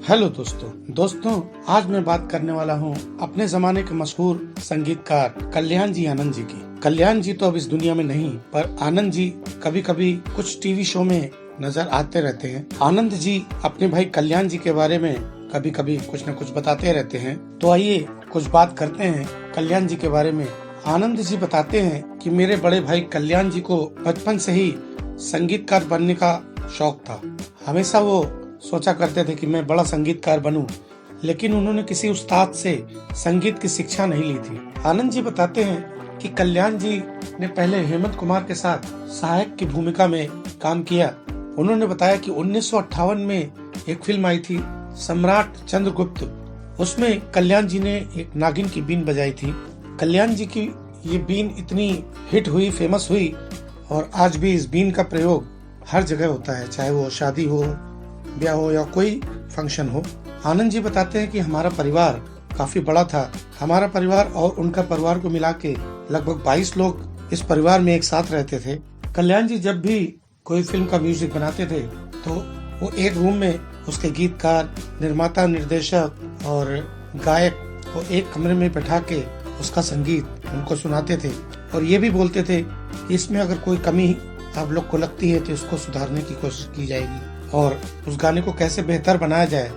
Hello दोस्तों आज मैं बात करने वाला हूँ अपने जमाने के मशहूर संगीतकार कल्याण जी आनंद जी की। कल्याण जी तो अब इस दुनिया में नहीं, पर आनंद जी कभी कभी कुछ टीवी शो में नजर आते रहते हैं। आनंद जी अपने भाई कल्याण जी के बारे में कभी कभी कुछ न कुछ बताते रहते हैं। तो आइए कुछ बात करते हैं कल्याण जी के बारे में। आनंद जी बताते हैं कि मेरे बड़े भाई कल्याण जी को बचपन से ही संगीतकार बनने का शौक था। हमेशा वो सोचा करते थे कि मैं बड़ा संगीतकार बनूं, लेकिन उन्होंने किसी उस्ताद से संगीत की शिक्षा नहीं ली थी। आनंद जी बताते हैं कि कल्याण जी ने पहले हेमंत कुमार के साथ सहायक की भूमिका में काम किया। उन्होंने बताया कि 1958 में एक फिल्म आई थी सम्राट चंद्रगुप्त, उसमें कल्याण जी ने एक नागिन की बीन बजाई थी। कल्याण जी की ये बीन इतनी हिट हुई, फेमस हुई, और आज भी इस बीन का प्रयोग हर जगह होता है, चाहे वो शादी हो, ब्याह हो या कोई फंक्शन हो। आनंद जी बताते हैं कि हमारा परिवार काफी बड़ा था। हमारा परिवार और उनका परिवार को मिला के लगभग 22 लोग इस परिवार में एक साथ रहते थे। कल्याण जी जब भी कोई फिल्म का म्यूजिक बनाते थे तो वो एक रूम में उसके गीतकार, निर्माता, निर्देशक और गायक को एक कमरे में बैठा के उसका संगीत उनको सुनाते थे, और ये भी बोलते थे कि इसमें अगर कोई कमी आप लोग को लगती है तो उसको सुधारने की कोशिश की जाएगी, और उस गाने को कैसे बेहतर बनाया जाए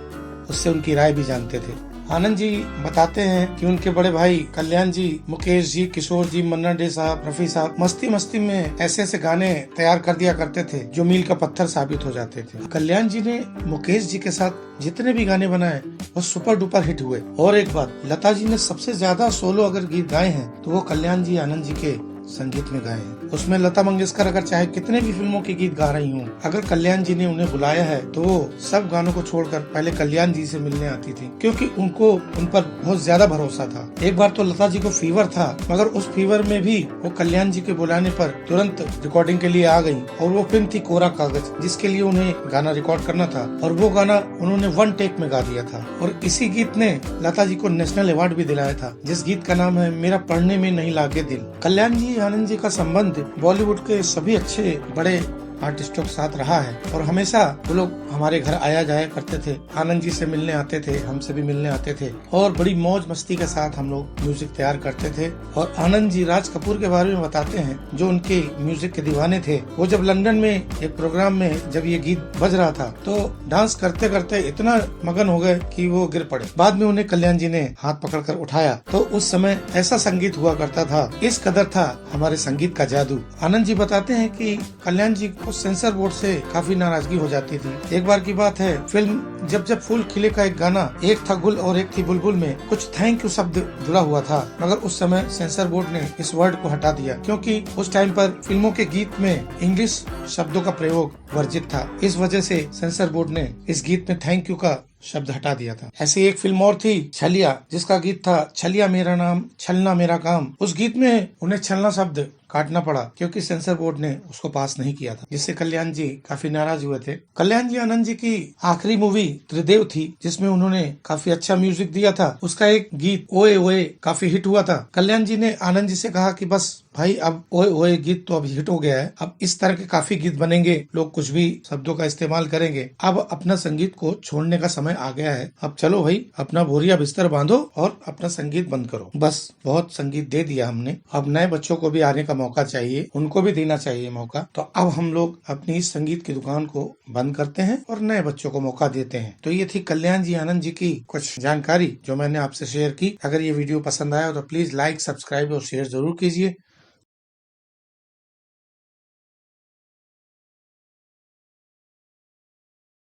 उससे उनकी राय भी जानते थे। आनंद जी बताते हैं कि उनके बड़े भाई कल्याण जी, मुकेश जी, किशोर जी, मन्ना डे साहब, रफी साहब मस्ती मस्ती में ऐसे ऐसे गाने तैयार कर दिया करते थे जो मील का पत्थर साबित हो जाते थे। कल्याण जी ने मुकेश जी के साथ जितने भी गाने बनाए वो सुपर डुपर हिट हुए। और एक बात, लता जी ने सबसे ज्यादा सोलो अगर गीत गाए हैं तो वो कल्याण जी आनंद जी के संगीत में गाए हैं। उसमें लता मंगेशकर अगर चाहे कितने भी फिल्मों के गीत गा रही हूँ, अगर कल्याण जी ने उन्हें बुलाया है तो वो सब गानों को छोड़कर पहले कल्याण जी से मिलने आती थी, क्योंकि उनको उन पर बहुत ज्यादा भरोसा था। एक बार तो लता जी को फीवर था, मगर उस फीवर में भी वो कल्याण जी के बुलाने पर तुरंत रिकॉर्डिंग के लिए आ गयी, और वो फिल्म थी कोरा कागज, जिसके लिए उन्हें गाना रिकॉर्ड करना था, और वो गाना उन्होंने 1 टेक में गा दिया था। और इसी गीत ने लता जी को नेशनल अवार्ड भी दिलाया था, जिस गीत का नाम है मेरा पढ़ने में नहीं लागे दिल। कल्याण जी आनंद जी का संबंध बॉलीवुड के सभी अच्छे बड़े आर्टिस्टों के साथ रहा है, और हमेशा वो लोग हमारे घर आया जाया करते थे। आनंद जी से मिलने आते थे, हमसे भी मिलने आते थे, और बड़ी मौज मस्ती के साथ हम लोग म्यूजिक तैयार करते थे। और आनंद जी राज कपूर के बारे में बताते हैं, जो उनके म्यूजिक के दीवाने थे। वो जब लंदन में एक प्रोग्राम में जब ये गीत बज रहा था तो डांस करते करते इतना मगन हो गए कि वो गिर पड़े। बाद में उन्हें कल्याण जी ने हाथ पकड़कर उठाया। तो उस समय ऐसा संगीत हुआ करता था, इस कदर था हमारे संगीत का जादू। आनंद जी बताते हैं कि कल्याण जी को सेंसर बोर्ड से काफी नाराजगी हो जाती थी। एक बार की बात है, फिल्म जब फूल खिले का एक गाना, एक था गुल और एक थी बुलबुल, में कुछ थैंक यू शब्द जुड़ा हुआ था, मगर उस समय सेंसर बोर्ड ने इस वर्ड को हटा दिया, क्योंकि उस टाइम पर फिल्मों के गीत में इंग्लिश शब्दों का प्रयोग वर्जित था। इस वजह से सेंसर बोर्ड ने इस गीत में थैंक यू का शब्द हटा दिया था। ऐसी एक फिल्म और थी छलिया, जिसका गीत था छलिया मेरा नाम छलना मेरा काम। उस गीत में उन्हें छलना शब्द काटना पड़ा, क्योंकि सेंसर बोर्ड ने उसको पास नहीं किया था, जिससे कल्याण जी काफी नाराज हुए थे। कल्याण जी आनंद जी की आखिरी मूवी त्रिदेव थी, जिसमें उन्होंने काफी अच्छा म्यूजिक दिया था। उसका एक गीत ओए ओए काफी हिट हुआ था। कल्याण जी ने आनंद जी से कहा कि बस भाई, अब ओए ओए गीत तो अब हिट हो गया है, अब इस तरह के काफी गीत बनेंगे, लोग कुछ भी शब्दों का इस्तेमाल करेंगे, अब अपना संगीत को छोड़ने का समय आ गया है। अब चलो भाई, अपना बोरिया बिस्तर बांधो और अपना संगीत बंद करो। बस, बहुत संगीत दे दिया हमने, अब नए बच्चों को भी आने का मौका चाहिए, उनको भी देना चाहिए मौका। तो अब हम लोग अपनी इस संगीत की दुकान को बंद करते हैं और नए बच्चों को मौका देते हैं। तो ये थी कल्याण जी आनंद जी की कुछ जानकारी जो मैंने आपसे शेयर की। अगर ये वीडियो पसंद आया तो प्लीज लाइक, सब्सक्राइब और शेयर जरूर कीजिए।